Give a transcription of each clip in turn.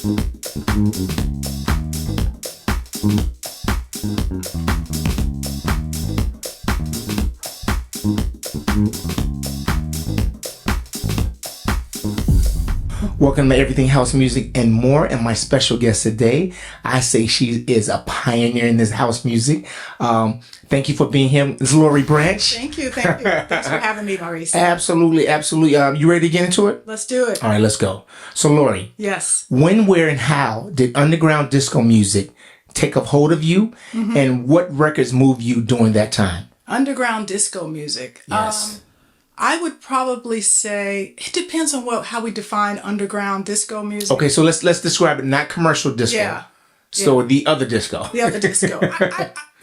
Welcome to Everything House Music and More, and my special guest today, I say she is a pioneer in this house music. Thank you for being here, Ms. Lori Branch. Thank you. Thanks for having me, Maurice. Absolutely. You ready to get into it? Let's do it. All right, let's go. So, Lori. Yes. When, where, and how did underground disco music take a hold of you, and what records moved you during that time? Underground disco music. Yes. I would probably say it depends on how we define underground disco music. Okay, so let's describe it. Not commercial disco. Yeah. So the other disco. The other disco.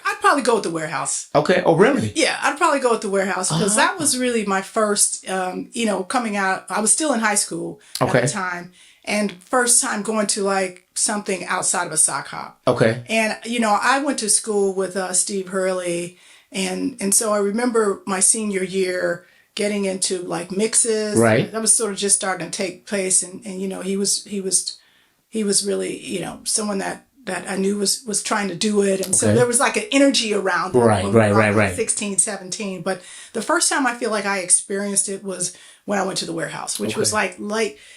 I'd probably go with the Warehouse. Okay. Oh, really? Yeah, I'd probably go with the Warehouse because that was really my first, coming out. I was still in high school at the time. And first time going to like something outside of a sock hop. Okay. And, I went to school with Steve Hurley. And so I remember my senior year getting into like mixes. Right. That was sort of just starting to take place. And he was really, someone that I knew was trying to do it. And so there was like an energy around it. Right. 16, 17. But the first time I feel like I experienced it was when I went to the Warehouse, which was like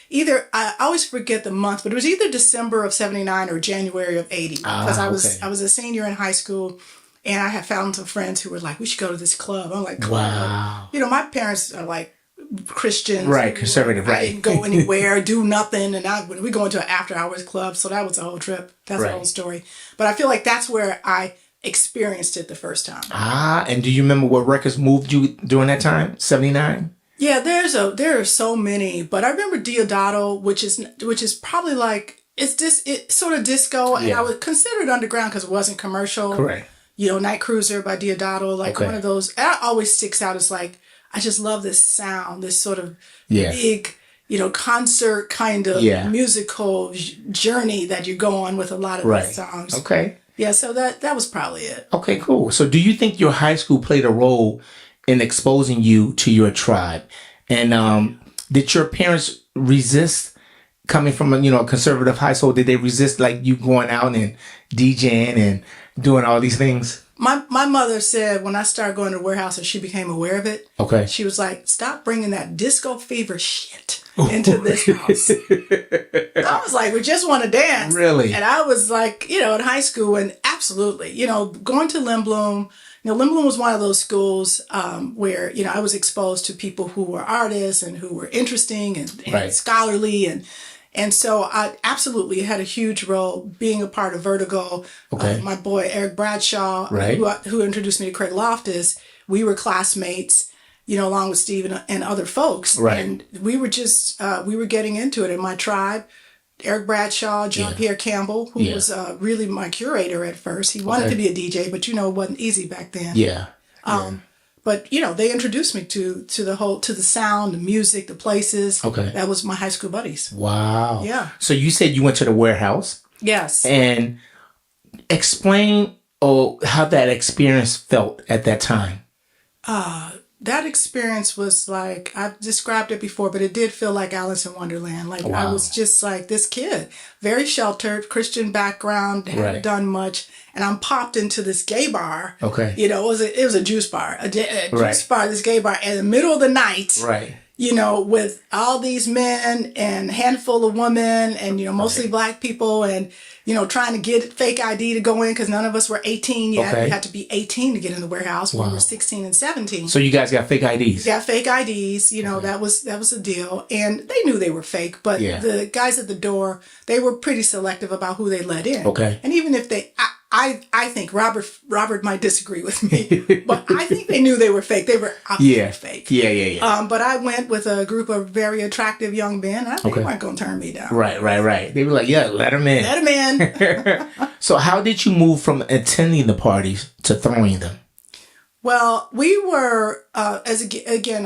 either, I always forget the month, but it was either December of 79 or January of 80. Because I was a senior in high school. And I had found some friends who were like, we should go to this club. I'm like, wow. My parents are like Christians. Right, conservative, right. I didn't go anywhere, do nothing. And we go into an after hours club. So that was a whole trip. That's a whole story. But I feel like that's where I experienced it the first time. And do you remember what records moved you during that time? 79? Yeah, there are so many. But I remember Diodato, which is probably like, it's sort of disco. And I would consider it underground because it wasn't commercial. Correct. Night Cruiser by Diodato, one of those. That always sticks out as like, I just love this sound, this sort of big, concert kind of musical journey that you go on with a lot of these songs. Okay. Yeah, so that was probably it. Okay, cool. So do you think your high school played a role in exposing you to your tribe? And did your parents resist coming from a conservative household? Did they resist like you going out and DJing and doing all these things? My mother said when I started going to the Warehouse and she became aware of it, she was like, stop bringing that disco fever shit into this house. I was like, we just want to dance. Really? And I was like, in high school and absolutely, going to Lynn Bloom. Lynn Bloom was one of those schools where, I was exposed to people who were artists and who were interesting and scholarly and so I absolutely had a huge role being a part of Vertigo. My boy, Eric Bradshaw, who introduced me to Craig Loftis, we were classmates, along with Steve and other folks. Right. And we were just, we were getting into it in my tribe. Eric Bradshaw, John Pierre Campbell, who was really my curator at first. He wanted to be a DJ, but it wasn't easy back then. Yeah. But they introduced me to the sound, the music, the places. Okay. That was my high school buddies. Wow. Yeah. So you said you went to the Warehouse. Yes. And explain how that experience felt at that time. That experience was like, I've described it before, but it did feel like Alice in Wonderland. Like I was just like this kid, very sheltered, Christian background, hadn't done much. And I'm popped into this gay bar. Okay. It was a juice bar, a juice bar, this gay bar in the middle of the night. Right. With all these men and a handful of women and, mostly black people and, trying to get fake ID to go in because none of us were 18 yet. Okay. You had to be 18 to get in the Warehouse. Wow. We were 16 and 17. So you guys got fake IDs? Yeah, fake IDs. That was the deal. And they knew they were fake, but the guys at the door, they were pretty selective about who they let in. Okay. And even if I think Robert might disagree with me, but I think they knew they were fake. They were obviously fake. Yeah. But I went with a group of very attractive young men. They weren't going to turn me down. Right. They were like, let them in. Let them in. So how did you move from attending the parties to throwing them? Well, we were, I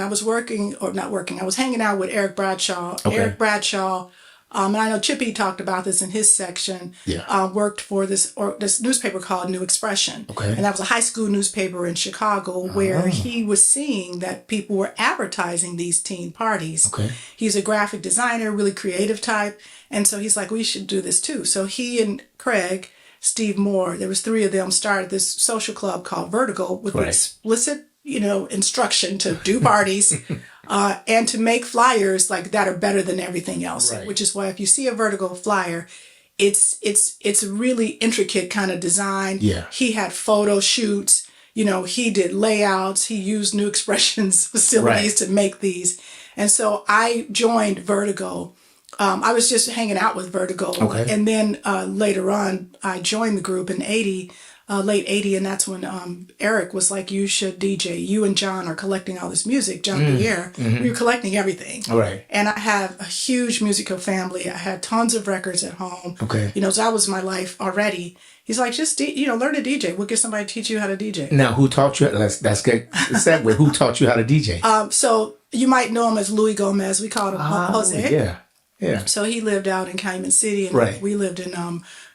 was working, or not working, I was hanging out with Eric Bradshaw. Okay. Eric Bradshaw And I know Chippy talked about this in his section. Yeah. Worked for this newspaper called New Expression. Okay. And that was a high school newspaper in Chicago where he was seeing that people were advertising these teen parties. Okay. He's a graphic designer, really creative type. And so he's like, we should do this too. So he and Craig, Steve Moore, there was 3 of them, started this social club called Vertigo with explicit, instruction to do parties and to make flyers like that are better than everything else. Which is why if you see a Vertigo flyer, it's a really intricate kind of design. Yeah. He had photo shoots. He did layouts. He used New Expressions facilities to make these. And so I joined Vertigo. I was just hanging out with Vertigo. Okay. And then later on, I joined the group in late 80. And that's when Eric was like, you should DJ. You and John are collecting all this music. John Pierre. We were collecting everything. Right. And I have a huge musical family. I had tons of records at home. Okay. So that was my life already. He's like, just, learn to DJ. We'll get somebody to teach you how to DJ. Now, who taught you? That's good segue. Who taught you how to DJ? So you might know him as Louis Gomez. We called him Jose. Yeah. Yeah. So he lived out in Calumet City, and we lived in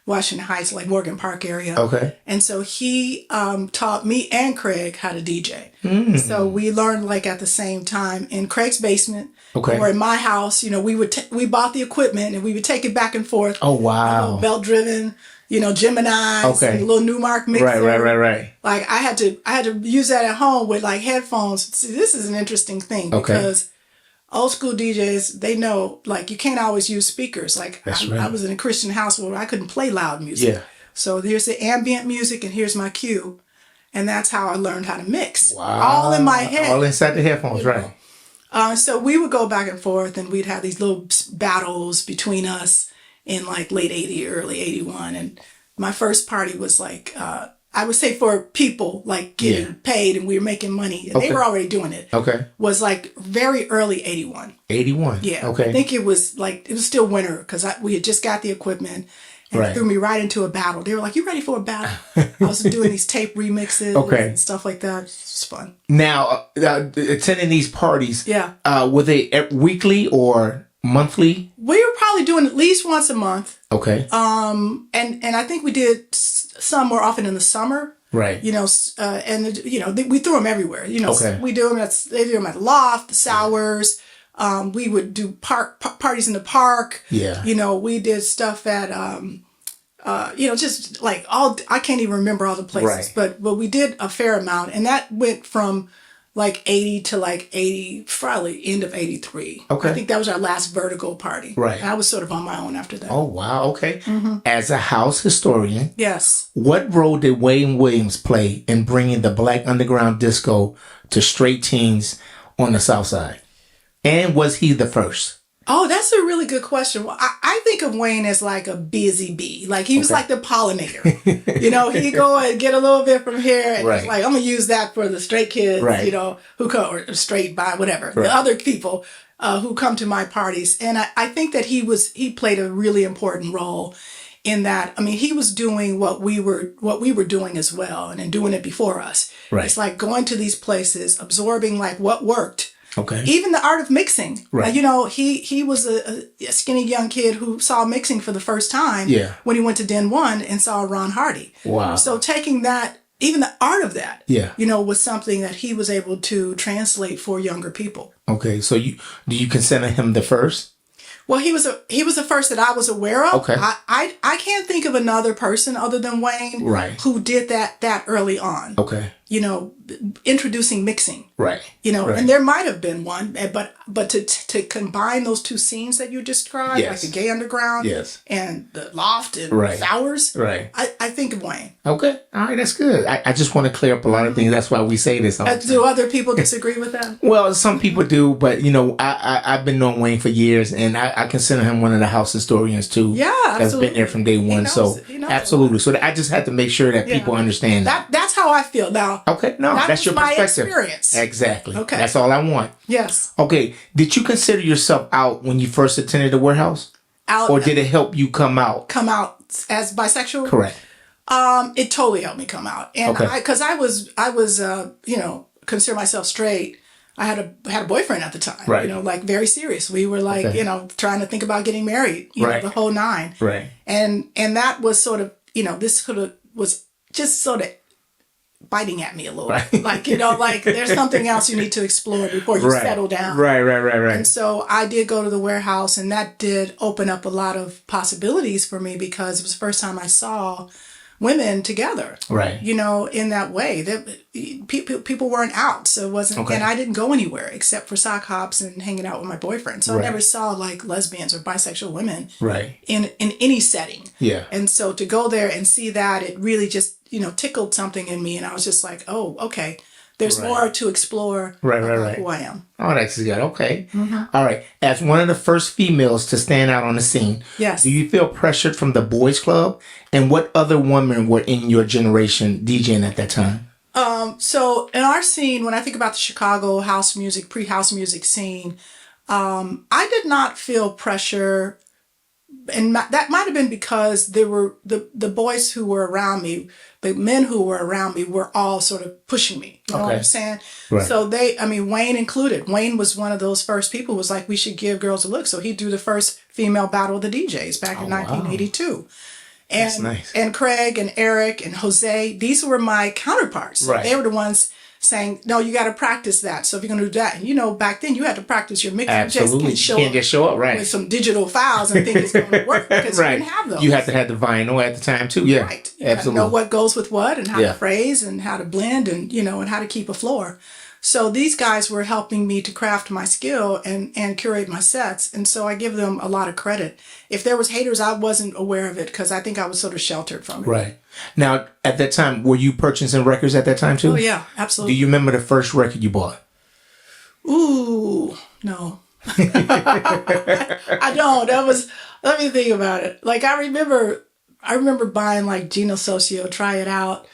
Washington Heights, like Morgan Park area. Okay. And so he taught me and Craig how to DJ. So we learned like at the same time in Craig's basement. Okay. Or in my house, we bought the equipment and we would take it back and forth. Oh wow. Belt driven. Gemini's, and a little Newmark mixer. Right. Like I had to use that at home with like headphones. See, this is an interesting thing because old school DJs, they know like you can't always use speakers. Like I was in a Christian household where I couldn't play loud music. Yeah. So here's the ambient music and here's my cue. And that's how I learned how to mix. Wow. All in my head. All inside the headphones, right. So we would go back and forth and we'd have these little battles between us in like late 80, early 81. And my first party was like, I would say for people like getting paid and we were making money and they were already doing it. Okay. Was like very early 81. 81. Yeah. Okay. I think it was still winter because we had just got the equipment and it threw me right into a battle. They were like, you ready for a battle? I was doing these tape remixes and stuff like that. It's fun. Now, attending these parties, were they weekly or monthly? We were probably doing at least once a month. Okay. And I think we did some more often in the summer. Right. We threw them everywhere. We do them they do them at the Loft, the Sours. We would do parties in the park. Yeah. We did stuff at just like I can't even remember all the places, but we did a fair amount, and that went from like 80 to like 80, probably end of 83. Okay. I think that was our last Vertigo party. Right. And I was sort of on my own after that. Oh, wow. Okay. Mm-hmm. As a house historian. Yes. What role did Wayne Williams play in bringing the Black underground disco to straight teens on the South Side? And was he the first? Oh, that's a really good question. Well, I think of Wayne as like a busy bee. Like he was like the pollinator. He'd go and get a little bit from here and it's like, I'm going to use that for the straight kids, who come, or straight by whatever, the other people who come to my parties. And I think that he played a really important role in that. I mean, he was doing what we were doing as well and doing it before us. Right. It's like going to these places, absorbing like what worked. Okay. Even the art of mixing. Right. He was a skinny young kid who saw mixing for the first time when he went to Den 1 and saw Ron Hardy. Wow. So taking that, even the art of that, was something that he was able to translate for younger people. Okay. So do you consider him the first? Well, he was the first that I was aware of. Okay. I can't think of another person other than Wayne who did that early on. Okay. Introducing mixing. Right. And there might have been one, but to combine those two scenes that you described, like the gay underground and the Loft and Sours, I think of Wayne. Okay. All right, that's good. I just want to clear up a lot of things. That's why we say this all the time. Do other people disagree with that? Well, some people do, but I've been knowing Wayne for years, and I consider him one of the house historians too. Yeah, absolutely. That's been there from day one. Absolutely. So I just had to make sure that people understand that. That's how I feel now. Okay, no, that's your perspective. My experience. Exactly. Okay. That's all I want. Yes. Okay. Did you consider yourself out when you first attended the warehouse? Out. Or did it help you come out? Come out as bisexual? Correct. It totally helped me come out. And because I was consider myself straight I had a boyfriend at the time, right. you know, like very serious. We were like, you know, trying to think about getting married, you know, the whole nine. Right. And that was sort of, you know, this was just sort of biting at me a little, like, you know, like there's something else you need to explore before you settle down. Right. And so I did go to the warehouse, and that did open up a lot of possibilities for me, because it was the first time I saw women together, right? You know, in that way that people weren't out, so it wasn't, and I didn't go anywhere except for sock hops and hanging out with my boyfriend. So I never saw like lesbians or bisexual women, in any setting. Yeah. And so to go there and see that, it really just, you know, tickled something in me, and I was just like, oh, okay. There's more to explore about who I am. Oh, that's good. Okay. Mm-hmm. All right. As one of the first females to stand out on the scene, yes. Do you feel pressured from the boys' club? And what other women were in your generation DJing at that time? So in our scene, when I think about the Chicago house music, pre-house music scene, I did not feel pressure. And that might have been because there were the boys who were around me, the men who were around me were all sort of pushing me. You know what I'm saying? Right. So Wayne included. Wayne was one of those first people who was like, we should give girls a look. So he threw the first female battle of the DJs back in 1982. Wow. And, that's nice. And Craig and Eric and Jose, these were my counterparts. So they were the ones saying, no, you got to practice that. So if you're going to do that, and you know, back then you had to practice your mix. Absolutely. You can't just show up, with some digital files and think it's going to work, because you didn't have those. You had to have the vinyl at the time too. Yeah. Right. You absolutely. Know what goes with what, and how to phrase, and how to blend, and, you know, and how to keep a floor. So these guys were helping me to craft my skill and curate my sets. And so I give them a lot of credit. If there was haters, I wasn't aware of it, because I think I was sort of sheltered from it. Right. Now, at that time, were you purchasing records at that time too? Oh, yeah, absolutely. Do you remember the first record you bought? Ooh, no. I don't. Let me think about it. Like, I remember buying like Gino Socio, Try It Out.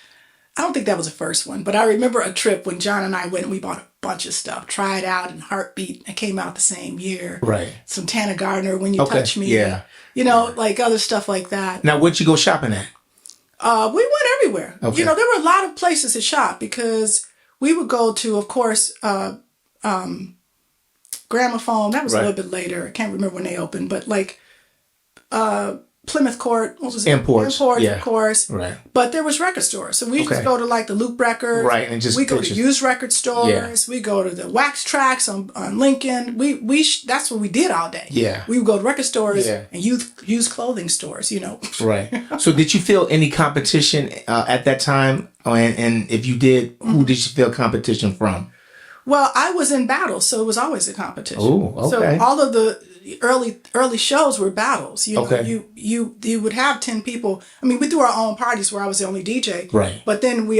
I don't think that was the first one, but I remember a trip when John and I went and we bought a bunch of stuff. Try It Out and Heartbeat. It came out the same year. Right. Some Tana Gardner, When You Touch Me. Yeah. You know, like other stuff like that. Now, where'd you go shopping at? We went everywhere. Okay. You know, there were a lot of places to shop, because we would go to, of course, Gramophone. That was a little bit later. I can't remember when they opened, but like Plymouth Court, what was it? Imports, of course. Right. But there was record stores. So we used to go to like the Loop Records. Right. And we go to used record stores. Yeah. We go to the Wax Tracks on Lincoln. That's what we did all day. Yeah. We would go to record stores and used clothing stores, you know. Right. So did you feel any competition at that time? And if you did, who did you feel competition from? Well, I was in battles, so it was always a competition. Oh, okay. So all of the early shows were battles. You know, you would have 10 people. I mean, we threw our own parties where I was the only DJ. Right. But then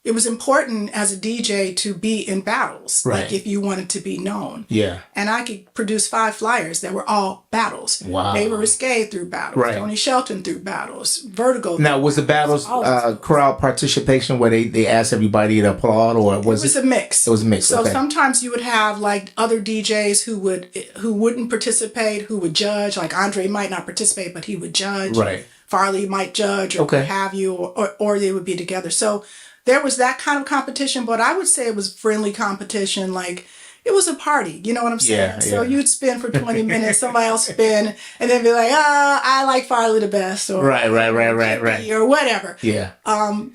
it was important as a DJ to be in battles. Right. Like if you wanted to be known. Yeah. And I could produce 5 flyers that were all battles. Wow. They were Risque through battles. Right. Tony Shelton through battles. Vertigo. Now, was the battles crowd participation where they asked everybody to applaud, or was it? It was a mix. It was a mix. So sometimes you would have like other DJs who wouldn't participate, who would judge. Like Andre might not participate, but he would judge. Right. Farley might judge, or what have you, or they would be together. So there was that kind of competition, but I would say it was friendly competition. Like, it was a party. You know what I'm saying? Yeah, so you'd spin for 20 minutes, somebody else spin, and then be like, I like Farley the best, or right, or whatever. Yeah. And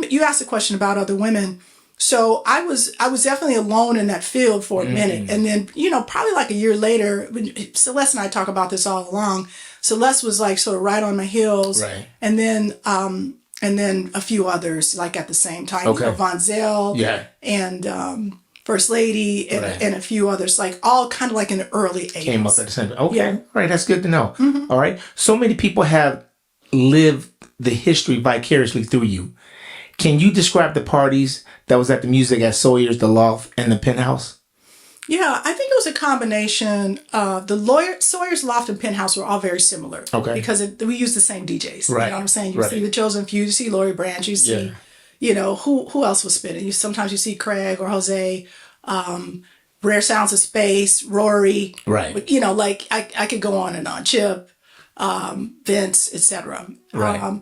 you asked a question about other women. So I was definitely alone in that field for a minute, and then, you know, probably like a year later, Celeste and I talk about this all along. Celeste was like sort of right on my heels, right, and then a few others, like at the same time, you know, Von Zell, and First Lady, and a few others, like all kind of like in the early 80s. Came up at the same time. Okay, all right, that's good to know. Mm-hmm. All right, so many people have lived the history vicariously through you. Can you describe the parties that was at the music at Sawyer's, the Loft, and the Penthouse? Yeah, I think it was a combination. Sawyer's, Loft, and Penthouse were all very similar. Okay. Because we used the same DJs. Right. You know what I'm saying? You see the Chosen Few, you see Lori Branch, you see, you know, who else was spinning? Sometimes you see Craig or Jose, Rare Sounds of Space, Rory. Right. But, you know, like I could go on and on. Chip, Vince, etc. Right.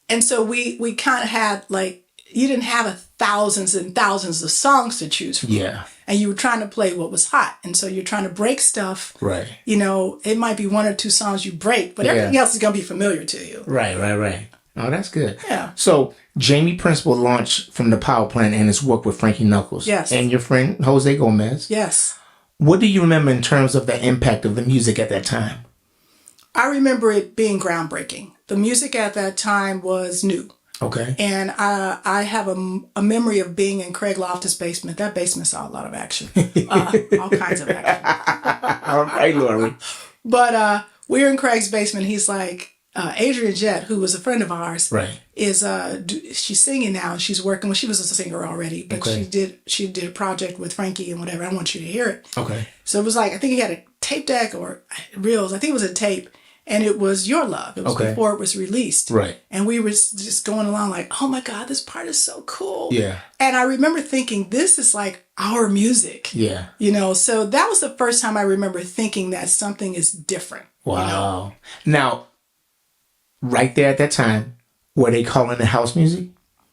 And so we kind of had like, you didn't have thousands and thousands of songs to choose from. Yeah. And you were trying to play what was hot. And so you're trying to break stuff. Right. You know, it might be one or two songs you break, but everything else is going to be familiar to you. Right. Oh, that's good. Yeah. So Jamie Principle launched from the power plant and has worked with Frankie Knuckles. Yes. And your friend Jose Gomez. Yes. What do you remember in terms of the impact of the music at that time? I remember it being groundbreaking. The music at that time was new. Okay. And I have a memory of being in Craig Loftis' basement. That basement saw a lot of action. All kinds of action. All right, Lori. But we're in Craig's basement. He's like, Adrian Jett, who was a friend of ours, right, is she's singing now. She's working. Well, she was a singer already, but she did a project with Frankie and whatever. I want you to hear it. Okay. So it was like, I think he had a tape deck or reels. I think it was a tape. And it was Your Love. It was before it was released. Right. And we were just going along like, oh my God, this part is so cool. Yeah. And I remember thinking, this is like our music. Yeah. You know, so that was the first time I remember thinking that something is different. Wow. You know? Now, right there at that time, were they calling it house music?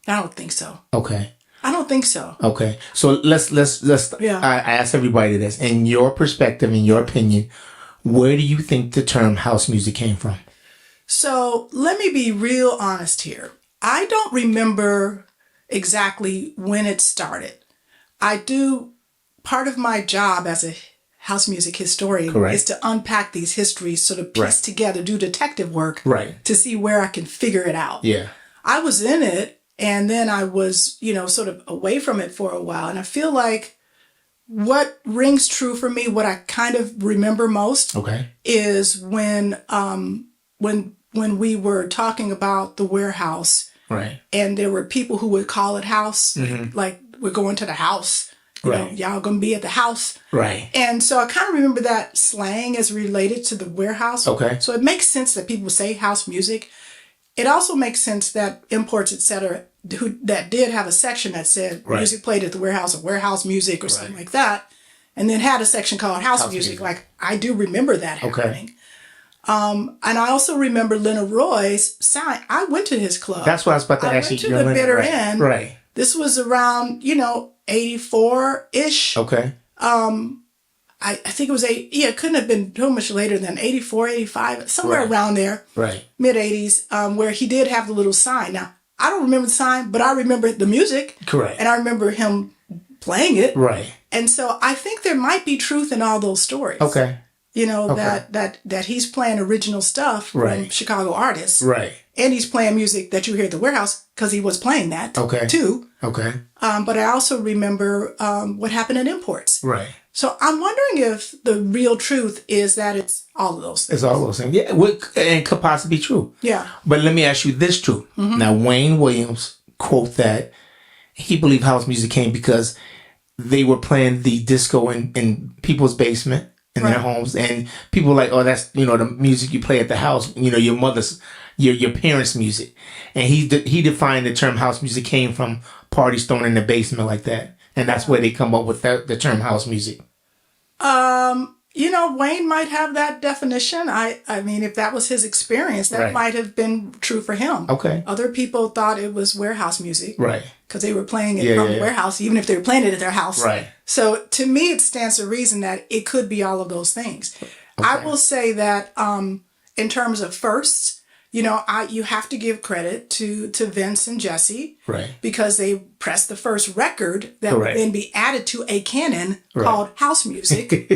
I don't think so. Okay. I don't think so. Okay. So let's I ask everybody this. In your perspective, in your opinion, where do you think the term house music came from? So let me be real honest here. I don't remember exactly when it started. I do, part of my job as a house music historian is to unpack these histories, sort of piece together, do detective work to see where I can figure it out. Yeah. I was in it and then I was, you know, sort of away from it for a while. And I feel like what rings true for me, what I kind of remember most, is when we were talking about the warehouse, right? And there were people who would call it house, like we're going to the house, you know, y'all gonna be at the house, right? And so I kind of remember that slang as related to the warehouse. Okay, so it makes sense that people say house music. It also makes sense that imports, etc., that did have a section that said music played at the warehouse or warehouse music or something like that, and then had a section called house music. Like I do remember that happening. And I also remember Leonard Roy's sound. I went to his club. That's what I was about to ask you. I went to the bitter end. Right. This was around 84-ish. Okay. I think it was it couldn't have been too much later than 84, 85, somewhere around there. Right. Mid 80s, where he did have the little sign. Now, I don't remember the sign, but I remember the music. Correct. And I remember him playing it. Right. And so I think there might be truth in all those stories. Okay. You know, that he's playing original stuff from Chicago artists. Right. And he's playing music that you hear at the warehouse because he was playing that too. Okay. But I also remember what happened in imports. Right. So I'm wondering if the real truth is that it's all of those things. It's all those things. Yeah, and could possibly be true. Yeah. But let me ask you this too. Now, Wayne Williams quote that he believed house music came because they were playing the disco in people's basement in their homes, and people were like, oh, that's, the music you play at the house, your mother's, your parents' music. And he defined the term house music came from parties thrown in the basement like that. And that's where they come up with the term house music. Wayne might have that definition. I mean, if that was his experience, that might have been true for him. Okay. Other people thought it was warehouse music. Right. Because they were playing it from the warehouse, even if they were playing it at their house. Right. So to me, it stands to reason that it could be all of those things. Okay. I will say that in terms of firsts, you have to give credit to Vince and Jesse, right? Because they pressed the first record that would then be added to a canon called house music.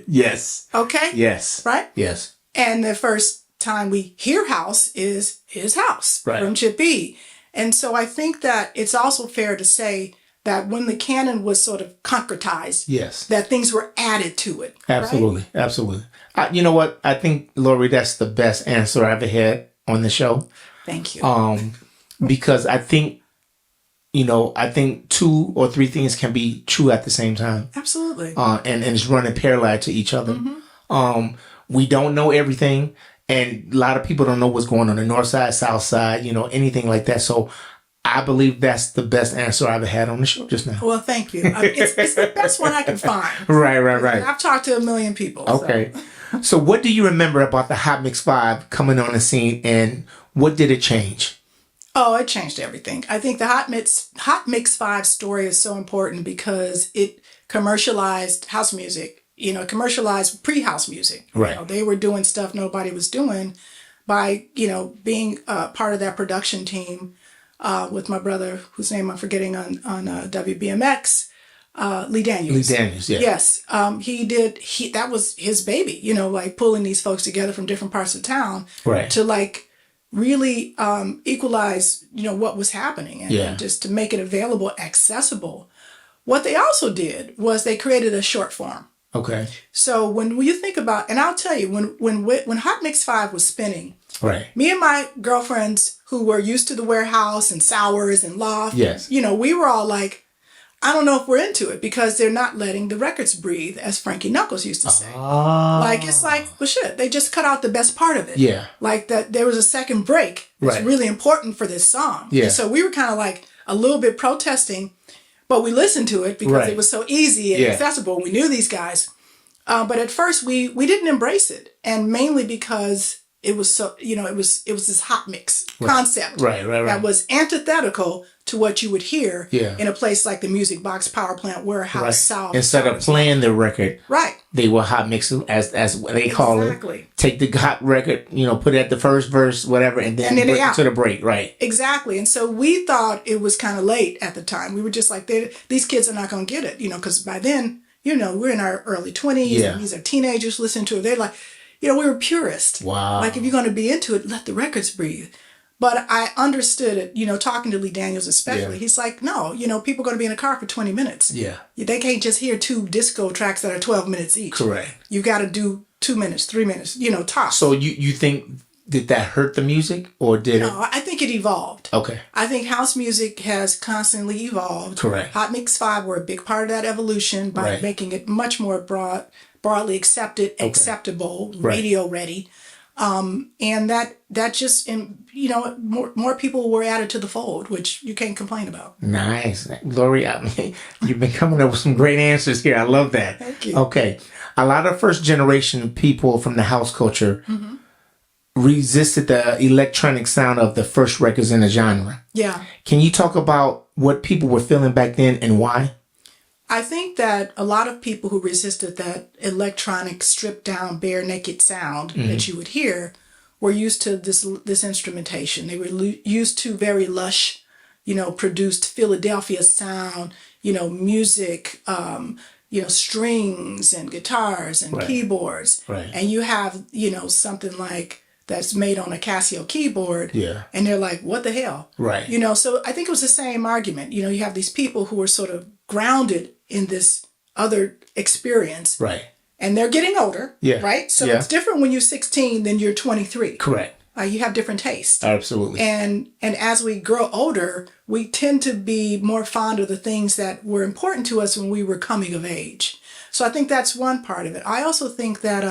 Yes. Okay. Yes. Right. Yes. And the first time we hear house is His House from Chip E. And so I think that it's also fair to say that when the canon was sort of concretized, that things were added to it. Absolutely. Right? Absolutely. You know what? I think, Lori, that's the best answer I've ever had on the show. Thank you. Because I think, I think two or three things can be true at the same time. Absolutely. And it's running parallel to each other. We don't know everything. And a lot of people don't know what's going on the north side, south side, anything like that. So I believe that's the best answer I've ever had on the show just now. Well, thank you. It's the best one I can find. Right. I've talked to a million people. Okay. So what do you remember about the Hot Mix 5 coming on the scene, and what did it change? Oh, it changed everything. I think the Hot Mix 5 story is so important because it commercialized house music. Commercialized pre-house music. Right. They were doing stuff nobody was doing by, being part of that production team with my brother, whose name I'm forgetting on WBMX, Lee Daniels. Lee Daniels, yeah. Yes. That was his baby, like pulling these folks together from different parts of town. Right. To like really equalize, what was happening and just to make it available, accessible. What they also did was they created a short form. Okay. So when you think about, and I'll tell you, when Hot Mix 5 was spinning, right, me and my girlfriends who were used to the warehouse and Sours and Loft, yes, we were all like, I don't know if we're into it because they're not letting the records breathe, as Frankie Knuckles used to say. It's like, well, shit, they just cut out the best part of it. Yeah. Like that there was a second break that's really important for this song. Yeah. And so we were kind of like a little bit protesting, but we listened to it because it was so easy and accessible. We knew these guys. But at first we didn't embrace it. And mainly because it was so, it was this hot mix concept that was antithetical to what you would hear in a place like the Music Box Power Plant Warehouse South. Instead of playing the record, they will hot mix it as they call it. Take the hot record, put it at the first verse, whatever, and then break it to the break, right? Exactly. And so we thought it was kind of late at the time. We were just like, these kids are not going to get it, because by then, we're in our early 20s and these are teenagers listening to it. They're like, we were purists. Wow. Like, if you're going to be into it, let the records breathe. But I understood it, talking to Lee Daniels especially. He's like, no, people are going to be in a car for 20 minutes. Yeah. They can't just hear 2 disco tracks that are 12 minutes each. Correct. You got to do 2 minutes, 3 minutes, tops. So you think, did that hurt the music or did it? No, I think it evolved. Okay. I think house music has constantly evolved. Correct. Hot Mix 5 were a big part of that evolution by making it much more broadly accepted, acceptable, radio ready. And that just, more people were added to the fold, which you can't complain about. Nice. Gloria, you've been coming up with some great answers here. I love that. Thank you. Okay. A lot of first generation people from the house culture resisted the electronic sound of the first records in the genre. Yeah. Can you talk about what people were feeling back then and why? I think that a lot of people who resisted that electronic, stripped down, bare naked sound that you would hear were used to this instrumentation. They were used to very lush, produced Philadelphia sound, music, strings and guitars and keyboards. Right. And you have, something like that's made on a Casio keyboard. Yeah. And they're like, what the hell? Right. So I think it was the same argument. You have these people who are sort of grounded in this other experience. Right. And they're getting older. Yeah. Right? So it's different when you're 16 than you're 23. Correct. You have different tastes. Absolutely. And as we grow older, we tend to be more fond of the things that were important to us when we were coming of age. So I think that's one part of it. I also think that,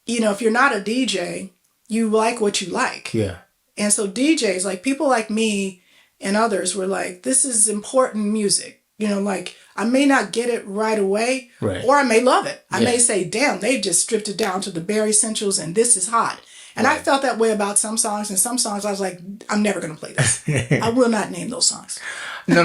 if you're not a DJ, you like what you like. Yeah. And so DJs, like people like me and others were like, this is important music. I may not get it right away, or I may love it. I may say, damn, they just stripped it down to the bare essentials and this is hot. And I felt that way about some songs, and some songs I was like, I'm never going to play this. I will not name those songs. No.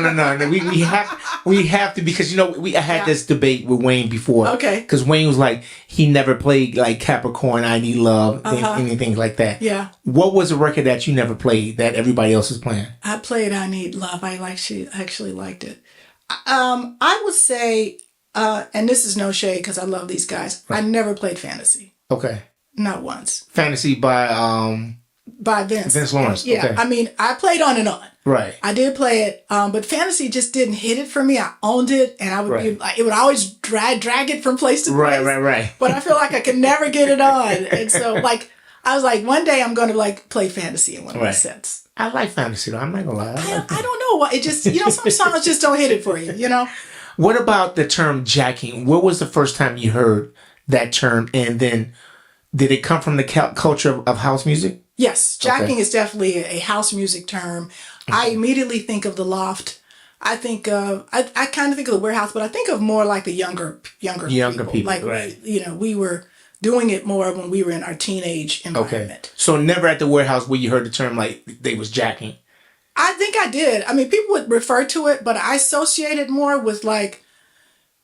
We have to, because I had this debate with Wayne before. Okay. Because Wayne was like, he never played like Capricorn, I Need Love, anything like that. Yeah. What was a record that you never played that everybody else is playing? I played I Need Love. She actually liked it. I would say, and this is no shade because I love these guys. Right. I never played Fantasy. Okay. Not once. Fantasy by Vince. Vince Lawrence. Yeah. Okay. I mean, I played on and on. Right. I did play it, but Fantasy just didn't hit it for me. I owned it, and I would be like, it would always drag it from place to place. Right. But I feel like I could never get it on, and so I was like, one day I'm going to play Fantasy in one of my sets. I like Fantasy though. I'm not gonna lie. I don't know why it just some songs just don't hit it for you. What about the term jacking? What was the first time you heard that term, and then did it come from the culture of house music? Yes, jacking is definitely a house music term. I immediately think of the Loft. I think I kind of think of the warehouse, but I think of more like the younger people. Like we were doing it more when we were in our teenage environment. Okay. So never at the warehouse where you heard the term like they was jacking. I think I did. I mean, people would refer to it, but I associate it more with like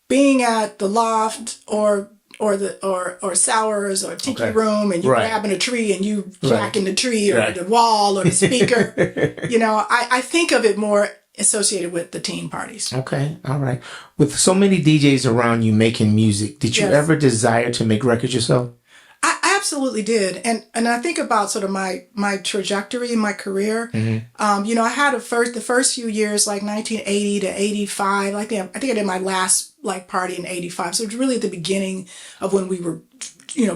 being at the loft or Sours or Tiki Room, and you grabbing a tree and you jacking the tree or the wall or the speaker. I think of it more associated with the teen parties. Okay, all right. With so many DJs around you making music, did you ever desire to make records yourself? I absolutely did. And I think about sort of my trajectory in my career. Mm-hmm. I had the first few years, like 1980 to 85. I think I did my last like party in 85. So it was really at the beginning of when we were,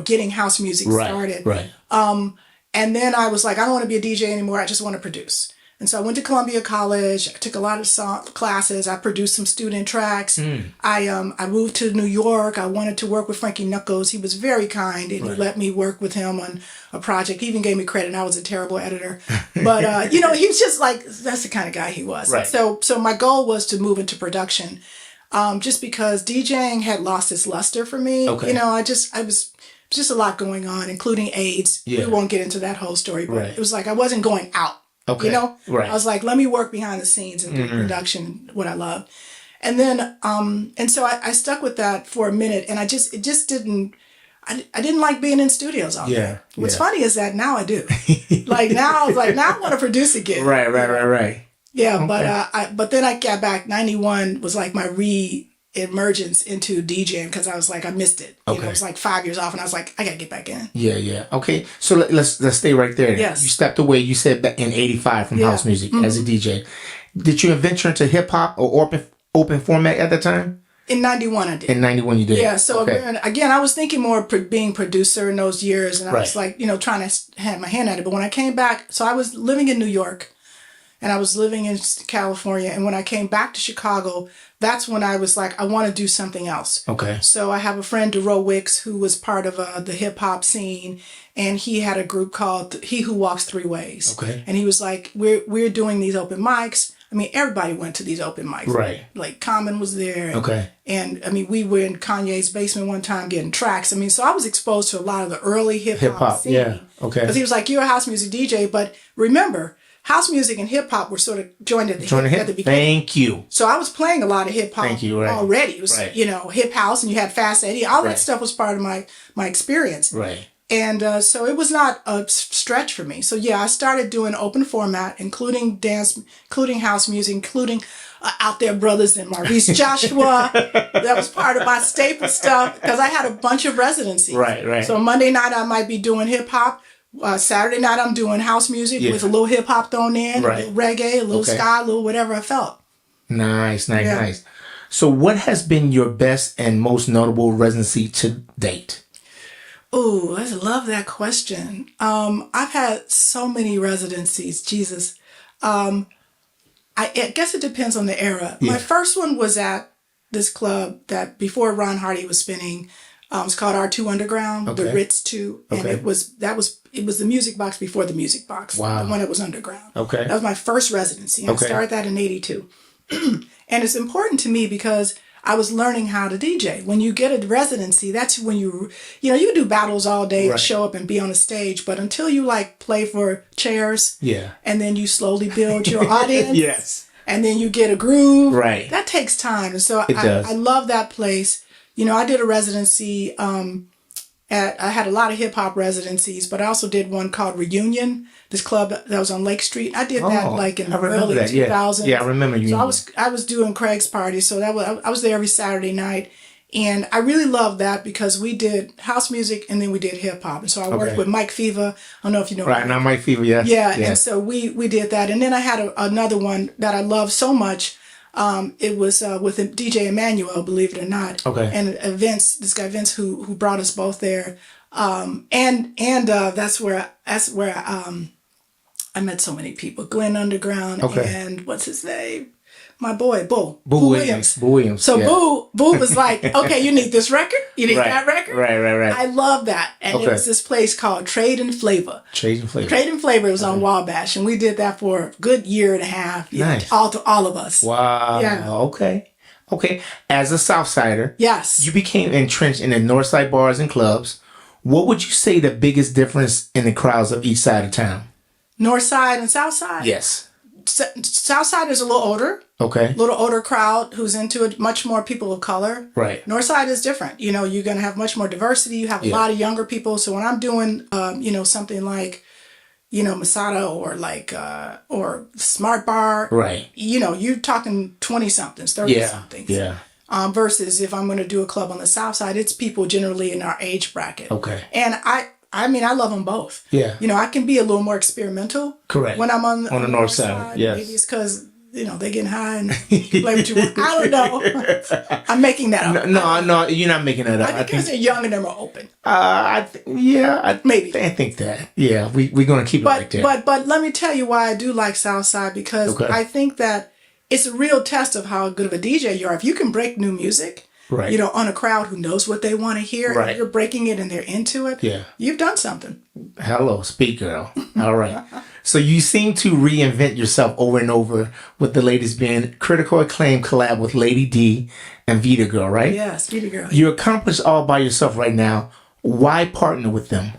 getting house music started. Right. And then I was like, I don't want to be a DJ anymore. I just want to produce. And so I went to Columbia College. I took a lot of classes. I produced some student tracks. I moved to New York. I wanted to work with Frankie Knuckles. He was very kind, and he let me work with him on a project. He even gave me credit, and I was a terrible editor. But, he was just like, that's the kind of guy he was. Right. So my goal was to move into production, just because DJing had lost its luster for me. Okay. I was just a lot going on, including AIDS. Yeah. We won't get into that whole story, but it was like I wasn't going out. Okay. I was like, let me work behind the scenes and do production, what I love. And then, and so I stuck with that for a minute, and I didn't like being in studios all day. What's funny is that now I do. Like now I was like, now I want to produce again. Right. Yeah. Okay. But then I got back. 91 was like my emergence into DJing, because I was like, I missed it. It was like 5 years off, and I was like, I gotta get back in. Yeah. Okay, so let's stay right there. Yes. You stepped away, you said back in 85 from house music as a DJ. Did you venture into hip hop or open format at the time? In 91 I did. In 91 you did? Yeah, so again, I was thinking more being producer in those years, and I was like, trying to have my hand at it. But when I came back, so I was living in New York, and I was living in California. And when I came back to Chicago, that's when I was like, I want to do something else. Okay. So I have a friend, DeRoe Wicks, who was part of the hip hop scene. And he had a group called He Who Walks Three Ways. Okay. And he was like, we're doing these open mics. I mean, everybody went to these open mics. Right. Like Common was there. Okay. And I mean, we were in Kanye's basement one time getting tracks. I mean, so I was exposed to a lot of the early hip hop scene. Yeah. Okay. Because he was like, you're a house music DJ, but remember, house music and hip hop were sort of joined at the beginning. Thank you. So I was playing a lot of hip hop already. It was, hip house, and you had Fast Eddie. All that stuff was part of my experience. Right. And so it was not a stretch for me. So I started doing open format, including dance, including house music, including Out There Brothers and Maurice Joshua. That was part of my staple stuff, because I had a bunch of residencies. Right. So Monday night I might be doing hip hop. Saturday night I'm doing house music with a little hip hop thrown in, a little reggae, a little ska, a little whatever I felt. Nice. So what has been your best and most notable residency to date? Oh, I love that question. I've had so many residencies. Jesus. I guess it depends on the era. Yeah. My first one was at this club that before Ron Hardy was spinning. It's called R2 Underground, the Ritz 2. And it was the music box before the music box. Wow. The one that was underground. Okay. That was my first residency. I started that in 82. And it's important to me because I was learning how to DJ. When you get a residency, that's when you do battles all day and show up and be on a stage. But until you play for chairs, and then you slowly build your audience, and then you get a groove, that takes time. And so I love that place. I did a residency I had a lot of hip hop residencies, but I also did one called Reunion, this club that was on Lake Street. I did that in the early 2000s. Yeah, I remember Reunion. So I was doing Craig's party, so I was there every Saturday night, and I really loved that because we did house music and then we did hip hop. And so I worked with Mike Fever. I don't know if you know. Right, now Mike Fever, yes. Yeah, and so we did that, and then I had another one that I loved so much. It was with DJ Emmanuel, believe it or not. Okay. And this guy Vince, who brought us both there. And that's where I met so many people. Glenn Underground and what's his name? My boy, Boo Williams. Boo Williams. So Boo was like, okay, you need this record? You need that record? Right. I love that. And it was this place called Trade and Flavor. Trade and Flavor was on Wabash, and we did that for a good year and a half. Nice. All of us. Wow. Yeah. Okay. As a Southsider, yes, you became entrenched in the Northside bars and clubs. What would you say the biggest difference in the crowds of each side of town? North Side and South Side? Yes. Southside is a little older. Okay. A little older crowd who's into it, much more people of color. Right. Northside is different. You know, you're going to have much more diversity. You have a lot of younger people. So when I'm doing, you know, something like, you know, Masada or like, or Smart Bar. Right. You know, you're talking 20-somethings, 30-somethings. Yeah. Versus if I'm going to do a club on the South Side, it's people generally in our age bracket. Okay. And I mean, I love them both. Yeah. You know, I can be a little more experimental. Correct. When I'm on the north side. Yes. Maybe it's because, you know, they getting high and play what you want. I don't know. I'm making that up. No, you're not making that up. I think because they're young and they're more open. Maybe. I think that. Yeah, we're going to keep it like that. But let me tell you why I do like Southside, because I think that it's a real test of how good of a DJ you are. If you can break new music, right, you know, on a crowd who knows what they want to hear, right, and you're breaking it and they're into it, you've done something. Hello, speak girl. All right. So you seem to reinvent yourself over and over, with the latest being critical acclaim collab with Lady D and Vita Girl, right? Yes, Vita Girl. You accomplished all by yourself right now. Why partner with them?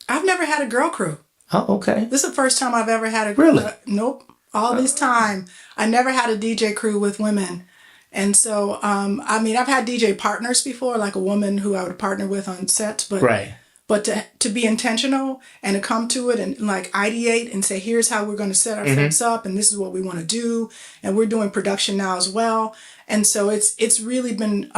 I've never had a girl crew. Oh, okay. This is the first time I've ever had a Really? Nope. All this time, I never had a DJ crew with women. And so, I mean, I've had DJ partners before, like a woman who I would partner with on sets, but but to be intentional and to come to it and like ideate and say, here's how we're going to set our folks up, and this is what we want to do, and we're doing production now as well. And so it's really been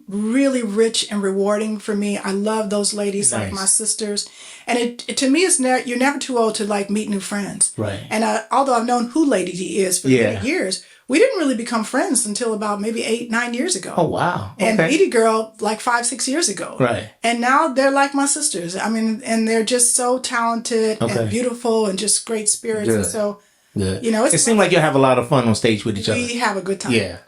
really rich and rewarding for me. I love those ladies, like my sisters, and it to me it's you're never too old to like meet new friends. Right. And although I've known who Lady D is for many years, we didn't really become friends until about maybe 8-9 years ago. Oh, wow. Okay. And Vita Girl like 5-6 years ago. Right. And now they're like my sisters. I mean, and they're just so talented and beautiful and just great spirits. Good. And so, you know, it seems like you have a lot of fun on stage with each other. We have a good time. Yeah.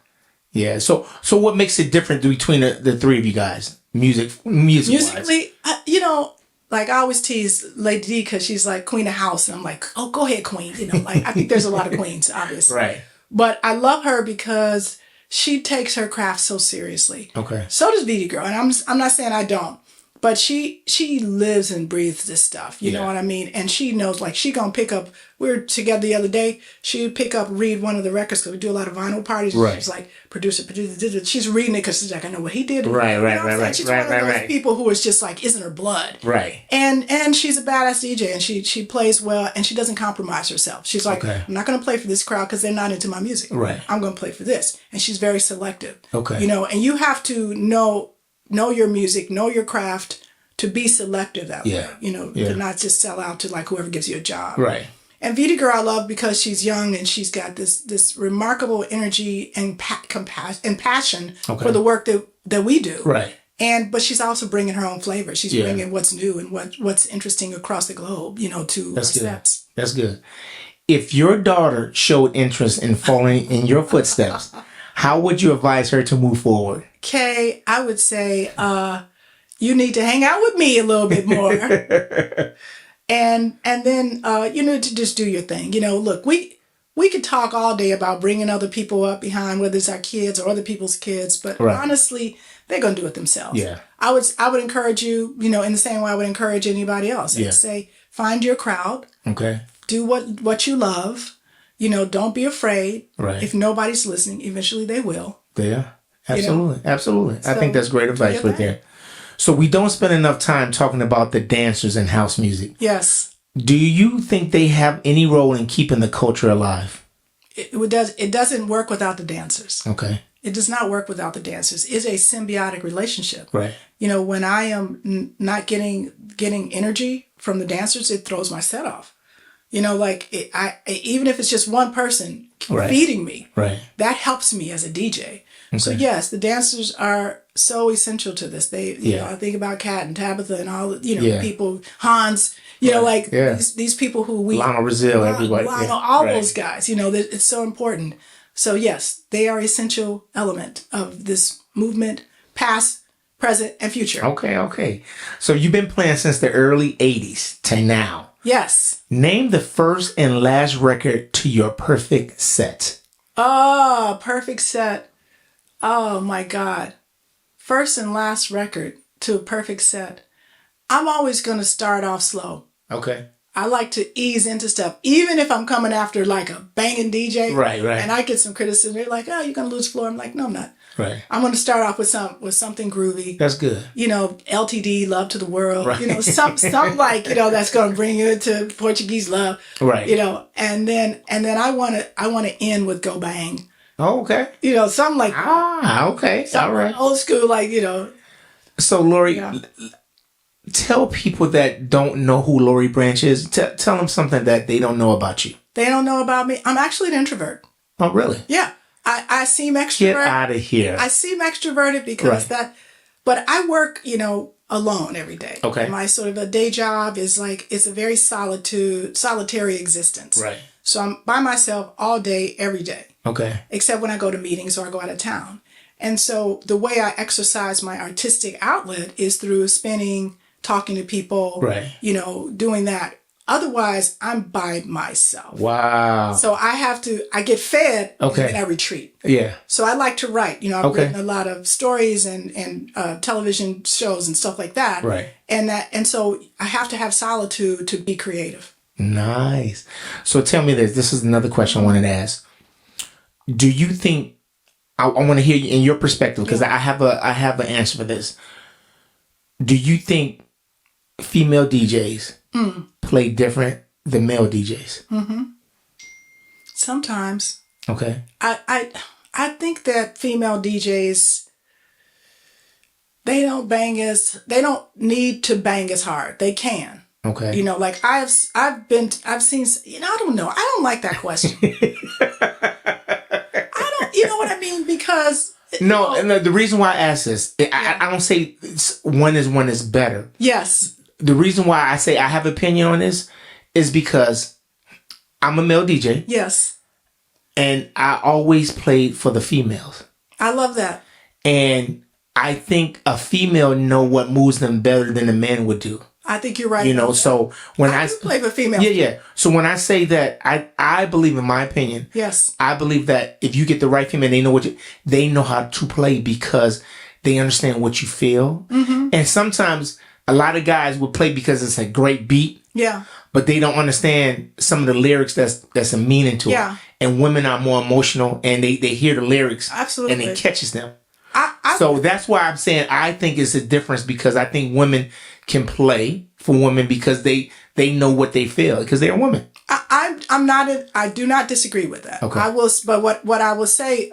Yeah. So what makes it different between the three of you guys? Musically, you know, like I always tease Lady D because she's like queen of house. And I'm like, oh, go ahead, queen. You know, like I think there's a lot of queens, obviously. Right. But I love her because she takes her craft so seriously. Okay. So does Vita Girl. And I'm not saying I don't. But she lives and breathes this stuff. You know what I mean? And she knows, like, she gonna pick up. We were together the other day. She would pick up, read one of the records because we do a lot of vinyl parties. Right. She's like, producer. She's reading it because she's like, I know what he did. Right. She's one of those people who is just like, isn't her blood. Right. And she's a badass DJ, and she plays well, and she doesn't compromise herself. She's like, I'm not gonna play for this crowd because they're not into my music. Right. I'm gonna play for this, and she's very selective. Okay. You know, and you have to know your music, know your craft, to be selective that way, you know, to not just sell out to like whoever gives you a job. Right. And Vita Girl I love because she's young and she's got this remarkable energy and passion for the work that we do. Right. But she's also bringing her own flavor. She's bringing what's new and what's interesting across the globe, you know, to our sets. That's good. If your daughter showed interest in following in your footsteps, how would you advise her to move forward? Kay, I would say, you need to hang out with me a little bit more. and then you need to just do your thing. You know, look, we could talk all day about bringing other people up behind, whether it's our kids or other people's kids, but honestly, they're going to do it themselves. Yeah. I would encourage you, you know, in the same way I would encourage anybody else. I'd say, find your crowd. Okay. Do what you love. You know, don't be afraid. Right. If nobody's listening, eventually they will. Yeah. Absolutely. You know? Absolutely. So, I think that's great advice right there. So we don't spend enough time talking about the dancers in house music. Yes. Do you think they have any role in keeping the culture alive? It doesn't work without the dancers. Okay. It does not work without the dancers. It's a symbiotic relationship. Right. You know, when I am not getting energy from the dancers, it throws my set off. You know, like even if it's just one person feeding me, that helps me as a DJ. Okay. So yes, the dancers are so essential to this. They, you know, I think about Kat and Tabitha and all, you know, people, Hans, you know, like these people who Lionel Brazil, everybody, all those guys, you know, it's so important. So yes, they are essential element of this movement, past, present, and future. Okay. So you've been playing since the early 80s to now. Yes. Name the first and last record to your perfect set. Oh, perfect set. Oh my God. First and last record to a perfect set. I'm always going to start off slow. Okay. I like to ease into stuff, even if I'm coming after like a banging DJ. Right. And I get some criticism. They're like, "Oh, you're gonna lose floor." I'm like, "No, I'm not. Right. I'm gonna start off with something groovy. That's good. LTD, Love to the World. Right. Some like that's gonna bring you into Portuguese love. Right. And then I wanna end with Go Bang. Oh, okay. Something like okay. All right. Old school, So Lori. Yeah. Tell people that don't know who Lori Branch is. Tell them something that they don't know about you. They don't know about me. I'm actually an introvert. Oh, really? Yeah. I seem extroverted. Get out of here. I seem extroverted because but I work, alone every day. Okay. My sort of a day job is it's a very solitary existence. Right. So I'm by myself all day, every day. Okay. Except when I go to meetings or I go out of town. And so the way I exercise my artistic outlet is through spinning, talking to people, right. Doing that. Otherwise, I'm by myself. Wow. So I get fed okay. and then I retreat. Yeah. So I like to write. I've written a lot of stories and television shows and stuff like that. Right. And so I have to have solitude to be creative. Nice. So tell me this. This is another question I wanted to ask. Do you think, I want to hear you in your perspective, because I have an answer for this. Do you think female DJs play different than male DJs? Mm-hmm. Sometimes. Okay. I think that female DJs, they don't need to bang as hard. They can. Okay. I've seen, I don't know. I don't like that question. You know what I mean? Because no, the reason why I ask this, I don't say one is better. Yes. The reason why I say I have opinion on this is because I'm a male DJ. Yes. And I always played for the females. I love that. And I think a female know what moves them better than a man would do. I think you're right. So when I play for females. Yeah. So when I say that, I believe, in my opinion, yes, I believe that if you get the right female, they know how to play because they understand what you feel. Mm-hmm. And sometimes a lot of guys will play because it's a great beat. Yeah. But they don't understand some of the lyrics that's a meaning to it. And women are more emotional and they hear the lyrics. Absolutely. And it catches them. So that's why I'm saying I think it's a difference, because I think women can play for women because they know what they feel because they're women. I do not disagree with that. Okay. But what I will say,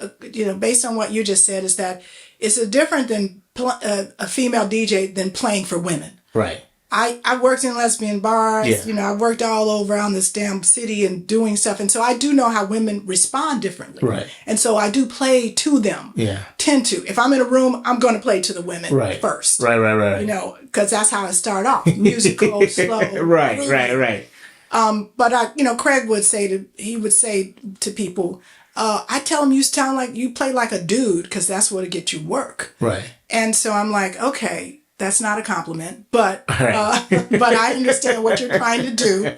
based on what you just said, is that it's different than a female DJ than playing for women. Right. I worked in lesbian bars, I worked all over around this damn city and doing stuff. And so I do know how women respond differently. Right. And so I do play to them. Yeah. Tend to. If I'm in a room, I'm going to play to the women first. Right. Because that's how I start off. Musical, slow. Right. But Craig would say to people, I tell them you sound like you play like a dude because that's what'll get you work. Right. And so I'm like, okay. That's not a compliment, but I understand what you're trying to do.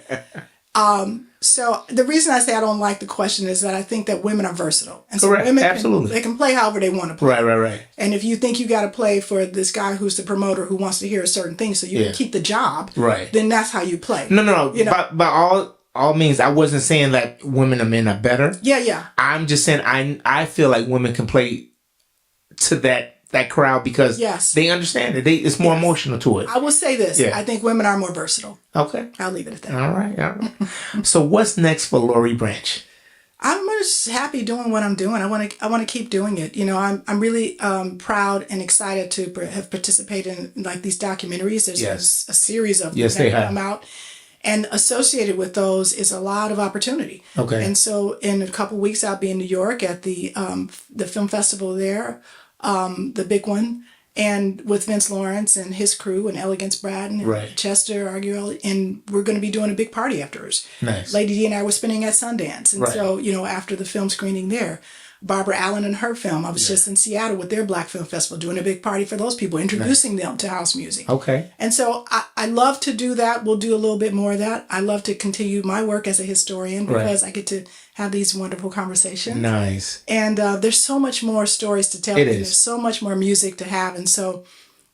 So the reason I say I don't like the question is that I think that women are versatile, and so women they can play however they want to play. Right. And if you think you got to play for this guy who's the promoter who wants to hear a certain thing, so you can keep the job, then that's how you play. No. By all means, I wasn't saying that women and men are better. Yeah. I'm just saying I feel like women can play to that crowd because they understand it. It's more emotional to it. I will say this. Yeah. I think women are more versatile. Okay. I'll leave it at that. All right. So what's next for Lori Branch? I'm just happy doing what I'm doing. I want to keep doing it. I'm really proud and excited to have participated in like these documentaries. There's a series of them that come out. And associated with those is a lot of opportunity. Okay. And so in a couple of weeks, I'll be in New York at the film festival there. The big one, and with Vince Lawrence and his crew and Elegance Brad and Chester Arguello, and we're going to be doing a big party afterwards. Nice. Lady D and I were spending at Sundance, and so after the film screening there, Barbara Allen and her film. I was just in Seattle with their Black Film Festival doing a big party for those people, introducing them to house music. Okay. And so I love to do that. We'll do a little bit more of that. I love to continue my work as a historian because I get to have these wonderful conversations. Nice. And there's so much more stories to tell. There's so much more music to have. And so,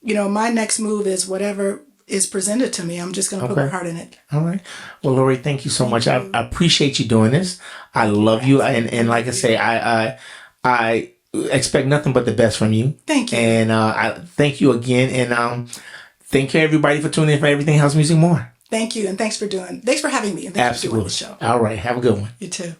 my next move is whatever is presented to me, I'm just going to put my heart in it. All right. Well, Lori, thank you so much. I appreciate you doing this. I love you. And like I say, I expect nothing but the best from you. Thank you. And I thank you again. And thank you everybody for tuning in for Everything House Music More. Thank you. And thanks for having me. And thanks for doing the show. All right. Have a good one. You too.